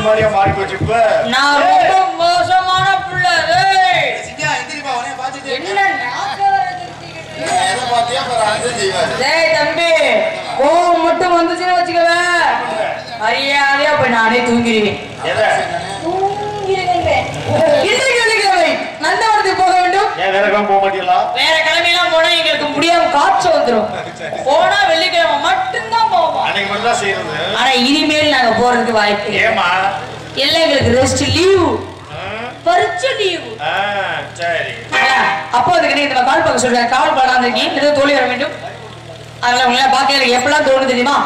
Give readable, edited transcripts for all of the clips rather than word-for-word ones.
மாதிரியா மாறி போச்சு இப்ப. நான் ரொம்ப மோசமான பிள்ளை. சிங்கா எந்திரிப்பா உன்னை பாத்துட்டு என்ன எதை பாத்தியா பரவாயில்லை செய்வாரு. டேய் தம்பி, கோவம் மட்டும் வந்துச்சுன்னு வச்சுக்கவே மரியாதையா போய் நானே தூங்கிடுவேன். நந்தவனத்துக்கு போக வேண்டும். வேற கிழமை போக மாட்டீங்களா? வேற கிழமையெல்லாம் போனா எங்களுக்கு முடியாம காய்ச்சல் வந்துடும். போனா வெள்ளிக்கிழமை மட்டும்தான் போவோம். அன்னைக்கு மட்டும் தான் செய்யறது. ஆனா இனிமேல் நாங்க போறதுக்கு வாய்ப்பு ஏமா எல்லாம் எங்களுக்கு ரெஸ்ட் லீவ், பரிச்சை லீவ். சரி. அப்போ அதுக்கு இந்த கால் பார்க்க சொல்றேன். கால் பண்ணாம இருக்கீங்க, தோழி வர வேண்டும். அதனால உங்களை பார்க்க எனக்கு எப்பெல்லாம் தோணுது தெரியுமா?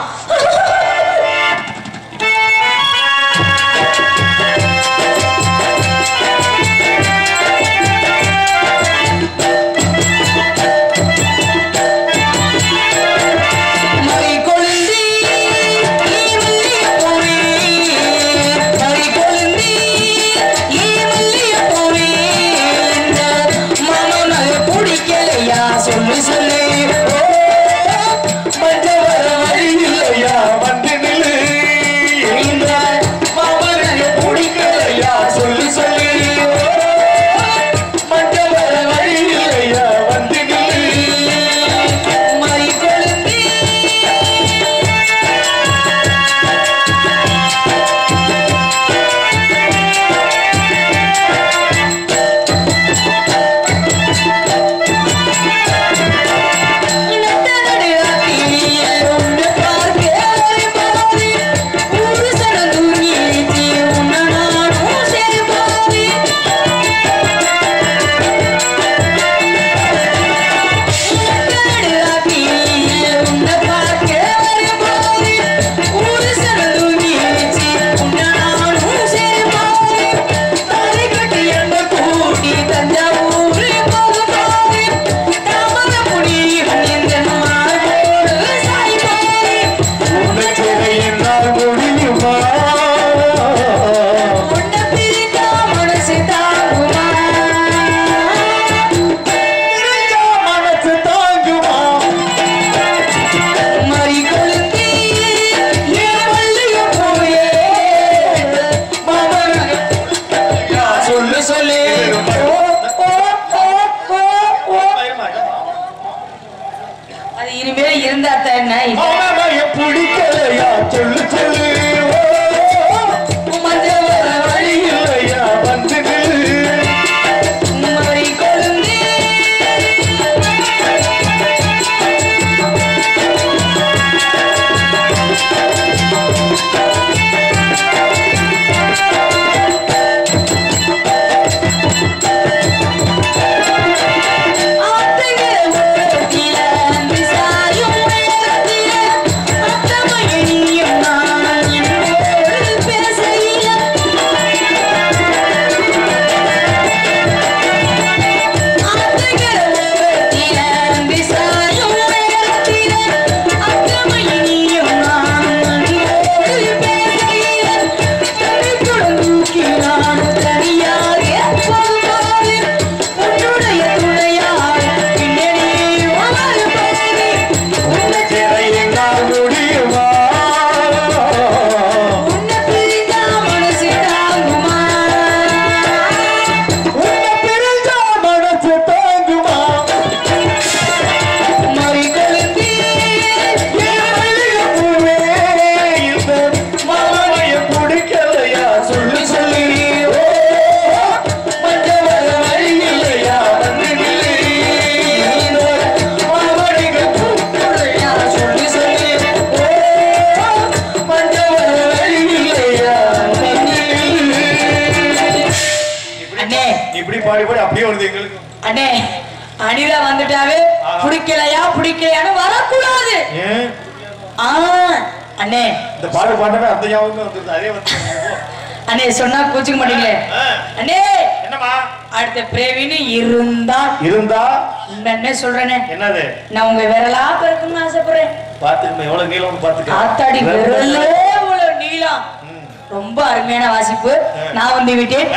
அண்ணே அனிதா வந்துட்டாவே பிடிக்கலையா பிடிக்கலையான்னு வரக்கூடாது. அண்ணே இந்த பாட்டு பாட்டவே அந்த ஞாபகம் வந்துருது. அதே வந்து அண்ணே சொன்னா கோச்சிக்க மாட்டீங்களே. அண்ணே என்னமா அடுத்த பிரேவின்னு இருந்தா என்ன சொல்றேனே என்னது நான் உங்க விரலா பிறக்கணும்னு ஆசைப்படுறேன். பாத்துக்கணும் எவ்வளவு நீளம் பாத்துக்க. ஆத்தாடி விரலே இவ்வளவு நீளம். ரொம்ப அருமையான வாசிப்பு. நான் வந்து விட்டேன்.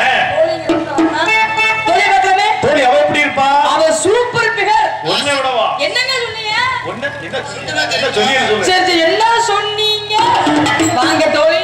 தோழி அவ எப்படி இருப்பா? அவ சூப்பர் பிகர். ஒண்ணே விடவா? என்னங்க சொன்னீங்க? ஒண்ணே என்ன சொல்லு. சரி என்ன சொன்னீங்க? வாங்க தோழி.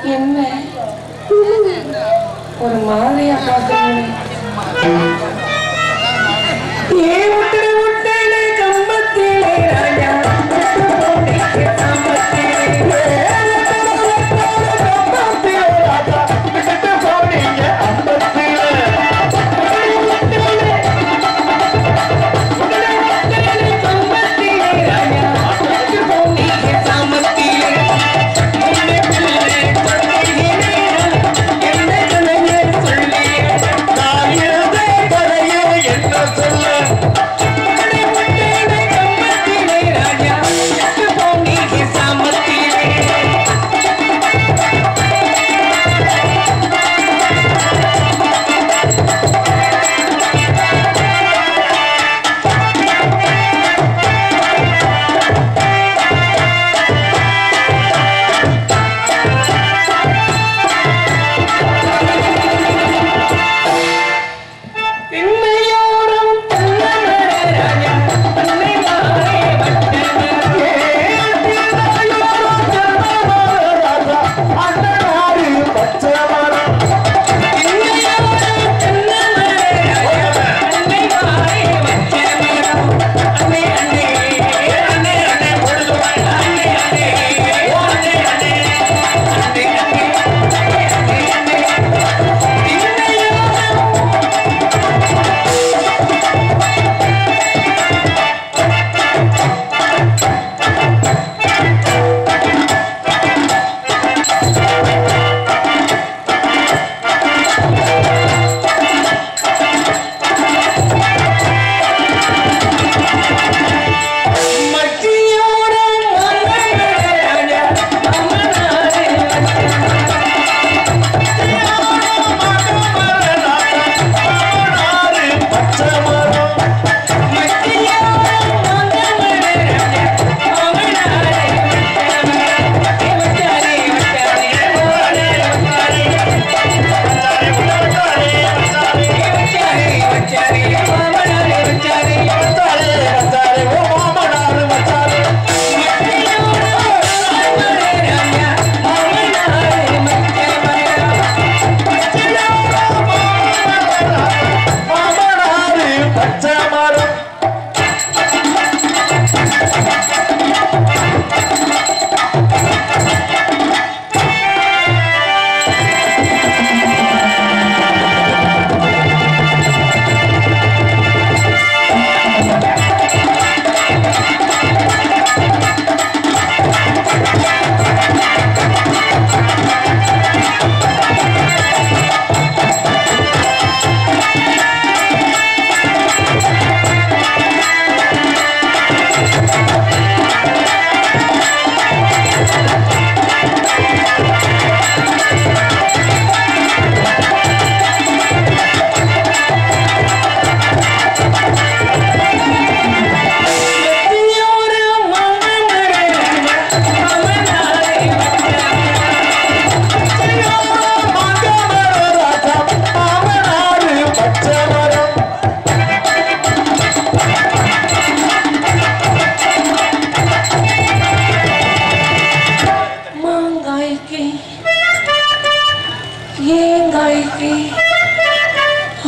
என்ன ஒரு மாதிரியா பார்க்கணும். ஏன் விட்டு விட்டேனே கம்பத்திலே ராஜா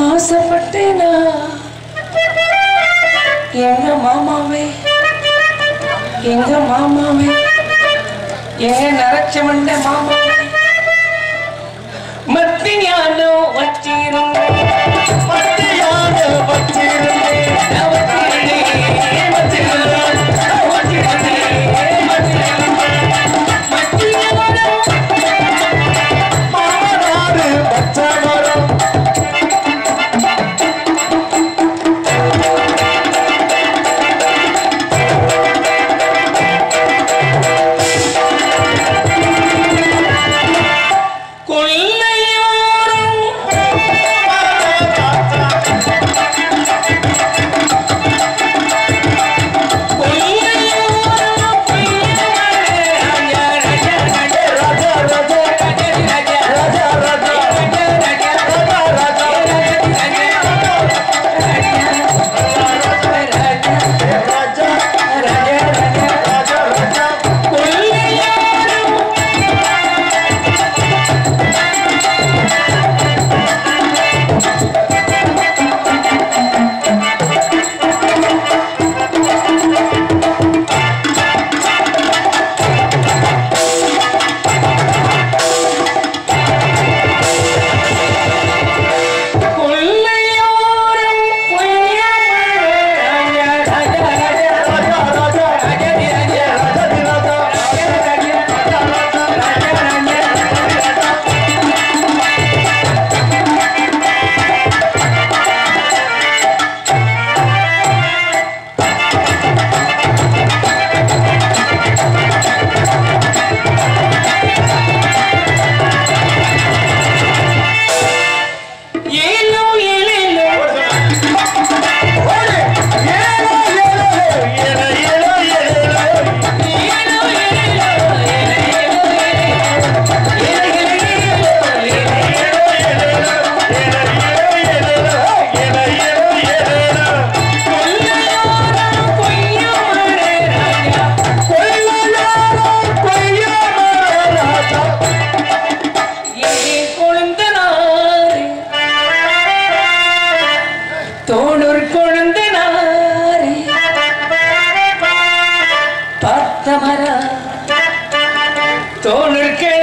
ஆசைப்பட்டேனா எங்க மாமாவே எங்க நரச்சமண்ட மாமாவே மத்தியானோ வச்சிருந்தேன்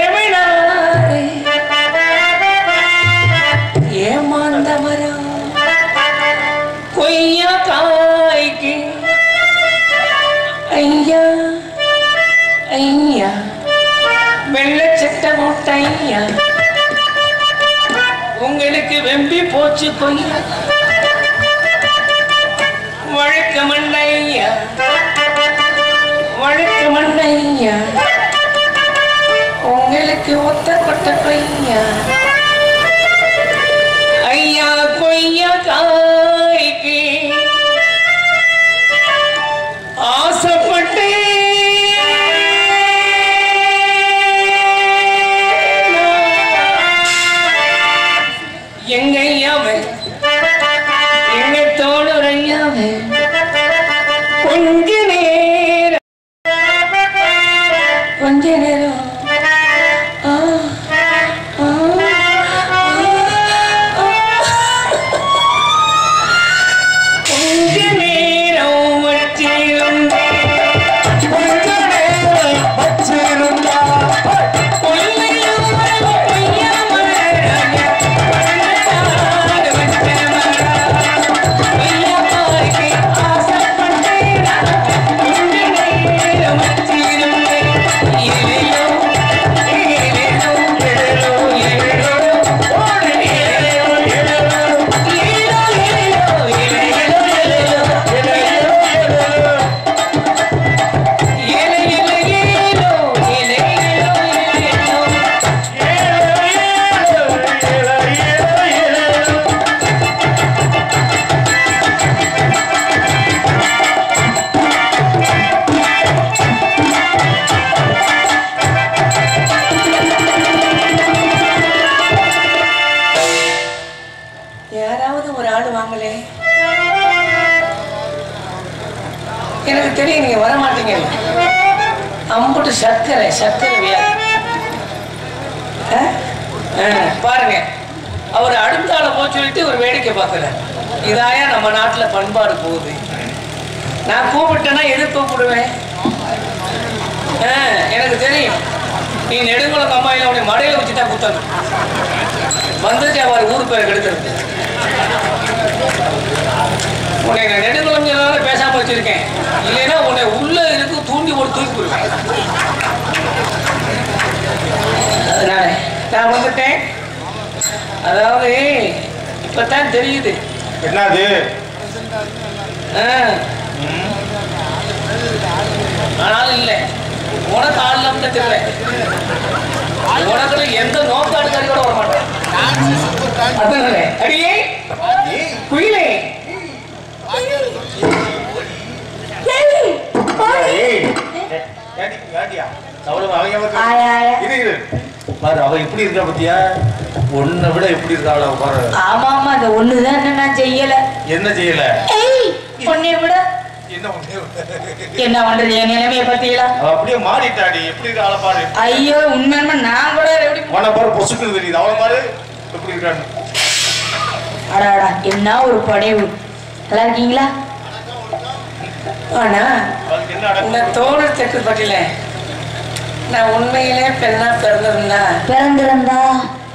ஏமினாரே ஏமாந்த மரம் கொய்யா காய்க்கு ஐயா ஐயா வெள்ளை சட்டை மூட்டையா உங்களுக்கு வெம்பி போச்சு கொய்யா வழக்கு மண்ணையா வழக்கு மண்ணையா உங்களுக்கு ஒத்த கொட்ட கொய்யா ஐயா கொய்யா காய்க்கு ஆசைப்பட்டு எங்க ஐயாவே எங்க தோழர் ஐயாவே கொஞ்ச நேரம் கொஞ்ச நேரம் எனக்கு தெரியும் நீங்க வர மாட்டீங்க அம்புட்டு சர்க்கரை சர்க்கரை வியாதி பாருங்க அவர் அடுத்த ஆளை போக சொல்லிட்டு ஒரு வேடிக்கை பார்க்கிறார் இதாயா நம்ம நாட்டுல பண்பாடு போகுது நான் கூப்பிட்டேன்னா எது கூப்பிடுவேன் எனக்கு தெரியும் நீ நெடுங்குளம் கம்மாயில உன்னை மடையில வச்சுதான் குத்தணும் வந்துச்சு அவர் ஊர் பேர் கெடுக்கிறது உன்னை நான் நெடுங்குளம் சொன்னாலும் பேசாம வச்சிருக்கேன் இல்லைன்னா உன்னை உள்ள இருக்கு தூண்டி போட்டு தூக்கி போடுவேன் அதனால நான் வந்துட்டேன் அதாவது இப்பதான் தெரியுது என்னது ஆனாலும் இல்லை உனக்கு ஆள் நம்ம தெரியல உனக்கு எந்த நோக்காடு கறி கூட வர மாட்டேன் அதனால அடியே குயிலே பாரு அவ எப்படி இருக்கா பத்தியா ஒன்ன விட எப்படி இருக்கா பாரு ஆமா ஆமா அந்த ஒண்ணுதான் நான் செய்யல என்ன செய்யல பொண்ணை விட என்ன பண்றது என் நிலைமைய பத்தியா அப்படியே மாறிட்டாடி எப்படி இருக்கா அவளை பாரு ஐயோ உண்மையுமே நான் கூட எப்படி உன பாரு பொசுக்குன்னு தெரியுது அவளை பாரு எப்படி இருக்கான்னு அடாடா என்ன ஒரு படைவு நல்லா இருக்கீங்களா ஆனா இந்த தோழர் தெற்கு பட்டியல நான் உண்மையிலே பெண்ணா பிறந்திருந்தா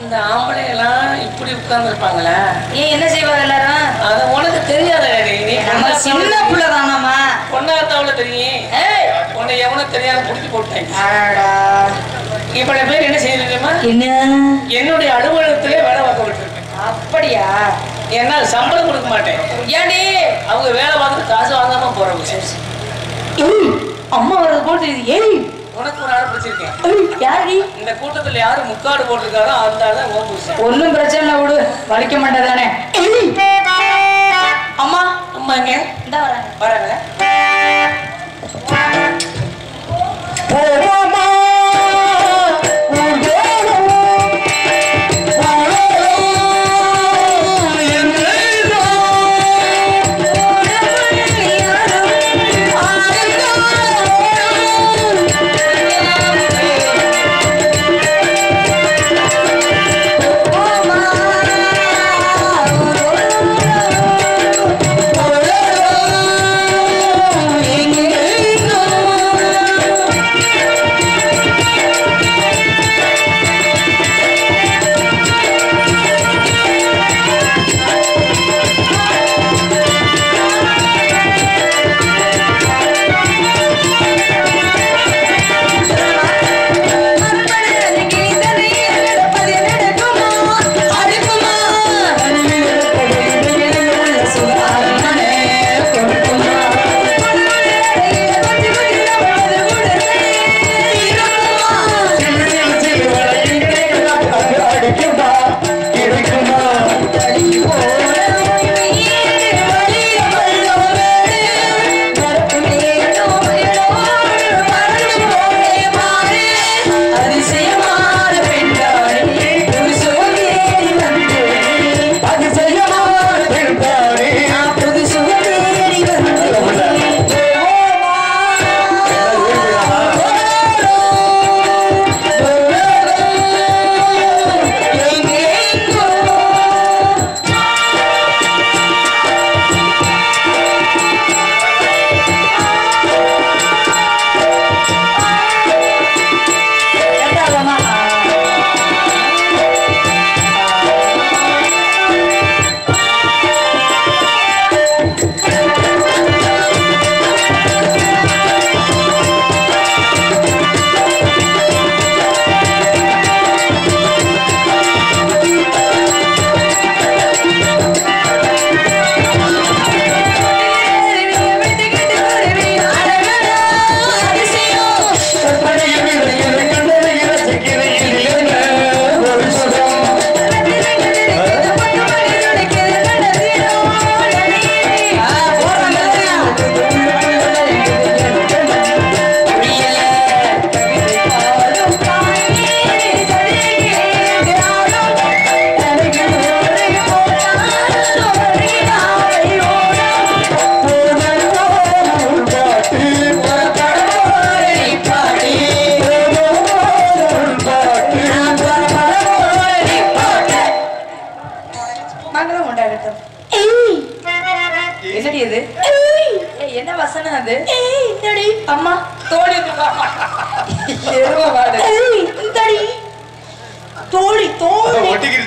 இந்த ஆம்பளை எல்லாம் இப்படி உட்கார்ந்து இருப்பாங்களா ஏன் என்ன செய்வாங்க எல்லாரும் அது உனக்கு தெரியாத சின்ன பிள்ளைதானாமா பொண்ணாத்தாவுல தெரியும் உன்னை எவனும் தெரியாத புடிச்சு போட்டேன் இப்படி பேர் என்ன செய்யணுமா என்ன என்னுடைய அலுவலகத்திலே வேலை பார்க்க விட்டுருக்கேன் அப்படியா ஏன்னா சம்பளம் கொடுக்க மாட்டேன் ஏன்டி அவங்க வேலை பார்த்துட்டு காசு வாங்காம போறவங்க அம்மா வர்றது போட்டு ஏய் உனக்கு ஒரு ஆள் பிடிச்சிருக்கேன் யாரு இந்த கூட்டத்துல யாரு முக்காடு போட்டிருக்காரோ அந்த ஆள் ஒன்னும் பிரச்சனை விடு வலிக்க மாட்டேதானே அம்மா அம்மா இங்க இந்த வராங்க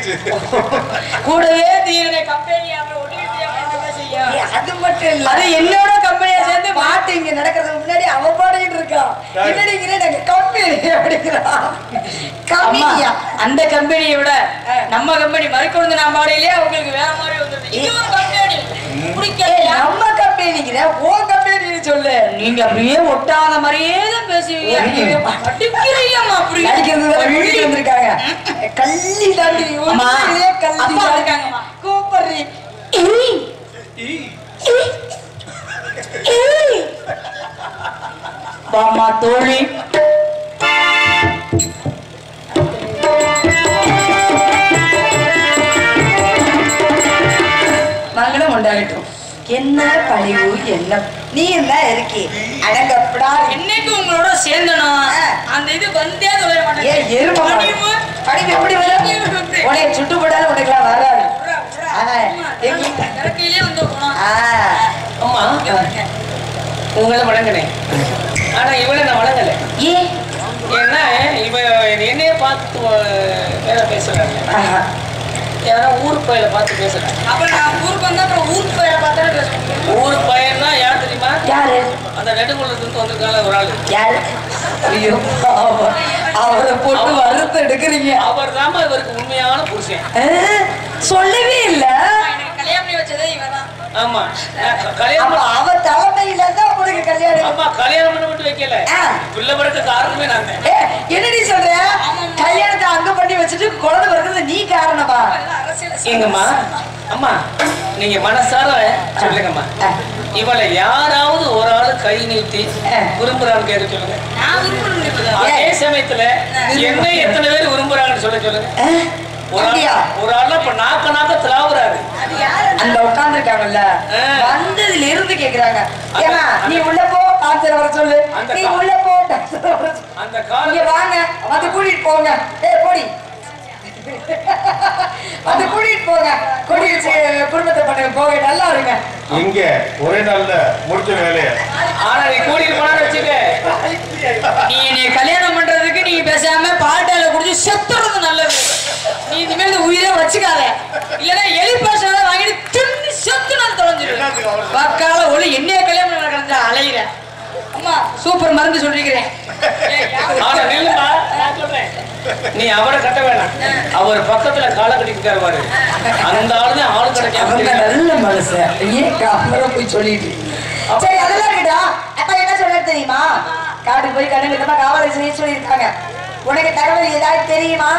தீர்ந்துருச்சு. கூடவே தீவிர கம்பெனி அது மட்டும் இல்ல, அது என்னோட கம்பெனியா சேர்ந்து மாட்டு இங்க நடக்கிறதுக்கு முன்னாடி அவ பாடிட்டு இருக்கா. என்னடிங்கிறேன் கம்பெனி அப்படிங்கிறா. கம்பெனியா? அந்த கம்பெனியை விட நம்ம கம்பெனி மறுக்கொழுந்து நான் பாடையிலேயே அவங்களுக்கு வேற மாதிரி வந்துருது. இது ஒரு கம்பெனி நம்ம கம்பெனிங்கிற ஓ கம்பெனி சொல்லு. நீங்க அப்படியே ஒட்டாத மாதிரியே தான் பேசுவீங்க. அப்படி வந்திருக்காங்க கள்ளி தாண்டி கல்லி இருக்காங்க கூப்பறி பாமா தோழி மங்களம் உண்டாகட்டும். என்ன பழிவு என்ன நீ என்ன இருக்கி அடங்கப்படா. என்னைக்கு உங்களோட சேர்ந்தனும் அந்த இது வந்தே சொல்ல மாட்டேன். பழிவு எப்படி வரும்? உடைய சுட்டுப்படாத உடைக்கலாம் வராது. உங்களை வழங்கினேன், ஆனா இவளை நான் வழங்கல. ஏன்னா இவ என்னைய பார்த்து வேற பேசுறாங்க. யாரா ஊர் பையில பார்த்து பேசுறேன். அப்புறம் நான் ஊருக்கு வந்தா அப்புறம் ஊருக்கு பையில பார்த்தா பேசுறேன். ஊர் பையன்னா யார் தெரியுமா? யாரு? அந்த நெடுங்குளத்துல இருந்து வந்திருக்காங்க ஒரு ஆளு. யாரு? ஐயோ அவரை போட்டு வறுத்து எடுக்கிறீங்க. அவர் தான் இவருக்கு உண்மையான புருஷன். சொல்லவே இல்ல. கல்யாணம் பண்ணி வச்சதே இவதான். ஆமா கல்யாணம் அவ தலைமையில தான் உங்களுக்கு கல்யாணம். ஆமா கல்யாணம் பண்ண மட்டும் வைக்கல, பிள்ளை பிறக்க காரணமே நான் தான். என்னடி சொல்ற? கல்யாணத்தை அங்க பண்ணி வச்சுட்டு குழந்தை பிறகு நீ காரணமா? எங்கம்மா அம்மா நீங்க மனசார சொல்லுங்கம்மா, இவளை யாராவது ஒரு ஆளு கை நீட்டி விரும்புறான்னு கேட்க சொல்லுங்க. அதே சமயத்துல என்ன எத்தனை பேர் விரும்புறாங்கன்னு சொல்ல சொல்லுங்க. ஒரு ஆள் இப்ப நாக்க திராவுறாரு. அந்த உட்கார்ந்து இருக்காங்கல்ல வந்ததுல இருந்து கேக்குறாங்க, ஏமா நீ உள்ள போ டாக்டர் வர சொல்லு, நீ உள்ள போ டாக்டர் வர சொல்லு. அந்த காலைய வாங்க வந்து கூட்டிட்டு போங்க. ஏய் போடி வந்து கூட்டிட்டு போங்க. கூட்டிட்டு குடும்பத்தை பண்ண போக நல்லா இருங்க. இங்க ஒரே நாள்ல முடிச்ச வேலைய. ஆனா நீ கூட்டிட்டு போனான்னு வச்சுக்க, நீ என்னை கல்யாணம் பண்றதுக்கு நீ பேசாம பாட்டால குடிச்சு செத்துறது நல்லது. நீ இனிமேல் உயிரை வச்சுக்காத, இல்லைன்னா எலி பாசனை வாங்கிட்டு தின்னு செத்து நான் தொலைஞ்சிருவேன். வாக்கால ஒளி என்னைய கல்யாணம் நடக்கிறதா அலையிற. அம்மா சூப்பர் மருந்து சொல்லிக்கிறேன். நீ அவரை கட்ட வேணாம், அவர் பக்கத்துல காலை கட்டிக்கிட்டாரு பாரு, அந்த ஆளுதான் ஆளு கிடைக்காம நல்ல மனசு. ஏன் அவரை போய் சொல்லிட்டு சரி அதெல்லாம் இருக்கட்டா. அப்ப என்ன சொல்ல தெரியுமா? காட்டுக்கு போய் கண்ணு காவலை செய்ய சொல்லியிருக்காங்க. உனக்கு தகவல் ஏதாவது தெரியுமா?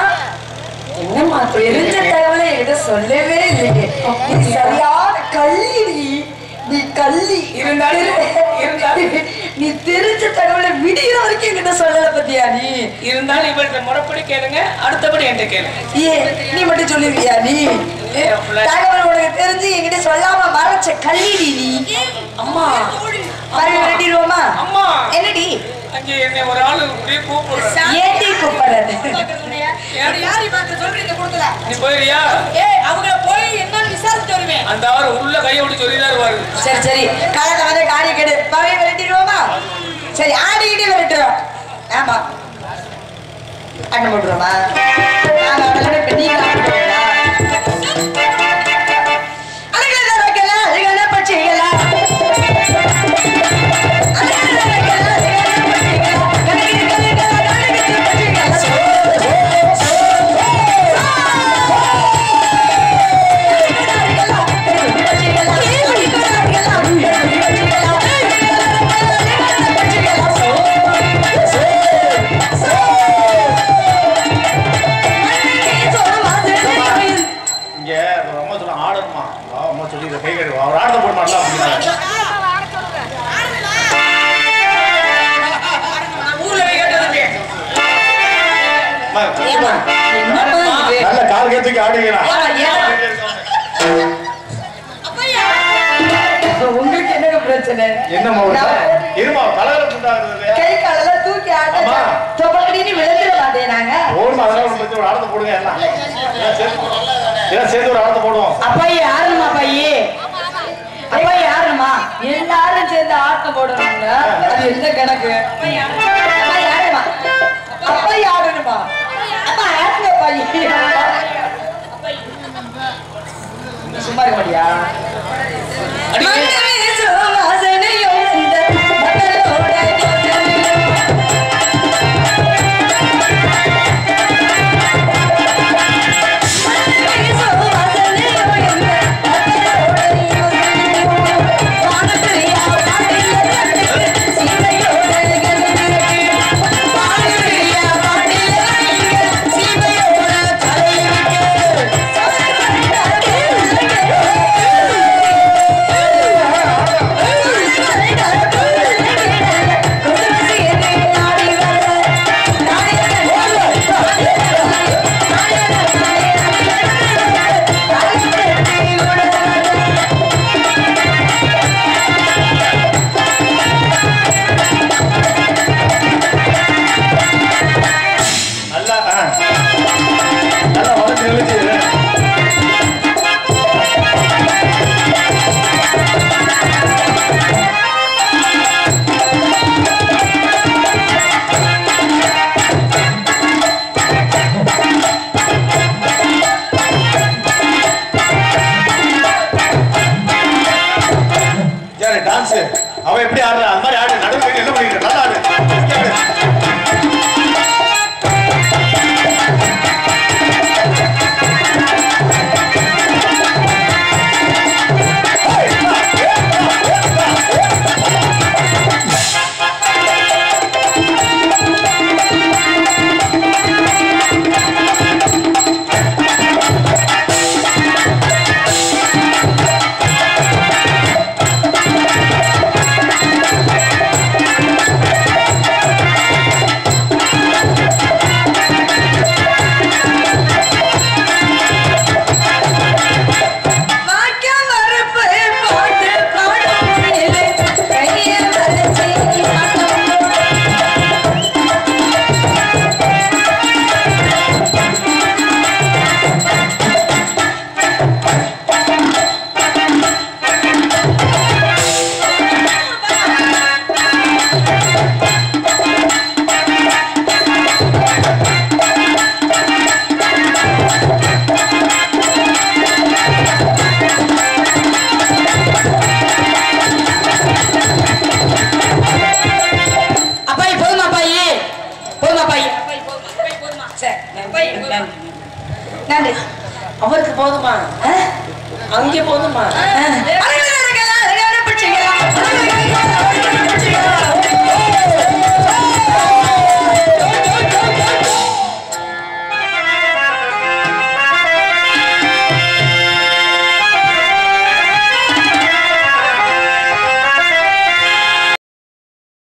என்னம்மா தெரிஞ்ச தகவலை என்கிட்ட சொல்லவே இல்லையே. நீ சரியான கள்ளி, நீ கள்ளி இருந்தாலும் நீ தெரிஞ்ச தகவலை விடிகிற வரைக்கும் என்கிட்ட சொல்லல பத்தியா? நீ இருந்தாலும் இவர்கிட்ட முறைப்படி கேளுங்க, அடுத்தபடி என்கிட்ட கேளுங்க. நீ மட்டும் சொல்லிருக்கியா? நீ தகவல் உனக்கு தெரிஞ்சு என்கிட்ட சொல்லாம மறைச்ச கள்ளி நீ. அம்மா ரெட்டிடுவோமா? அம்மா என்னடி அங்கே என்ன ஒரு ஆளு கூப்பிடுறேன். ஏடி கூப்பிடுறது? நீ போயிரியா? அவங்க போய் என்ன விசாரிச்சு வருவேன். அந்த ஆளு உள்ள கையை விட்டு சொல்லிதான் வருவாரு. சரி சரி காலத்தை வந்து காடி கேடு பழைய விரட்டிடுவோமா? சரி ஆடிக்கிட்டே விரட்டுறோம். ஆமா அண்ணன் போட்டுருவோமா? இப்ப நீங்க பச்சைகளா உங்களுக்கு என்ன பிரச்சனை? கை காலெல்லாம் தூக்கி ஆட்டி விழுந்துட மாட்டேனாங்க. அப்பாயி யாருமா? அப்பாயி அப்பாயி யாருமா? எல்லாரும் சேர்ந்து ஆட்டம் போடணுங்க. அது எந்த கணக்கு? அப்பா யாருமா? அப்பா யாருமா? அப்பா யாருங்க? அப்பாயி டான்ஸ் அவ எப்படி ஆடுறா அந்த மாதிரி ஆடு நடுவில் என்ன பண்ணிட்டு நல்லா ஆடு அவருக்கு போதுமா? அங்கே போதுமா?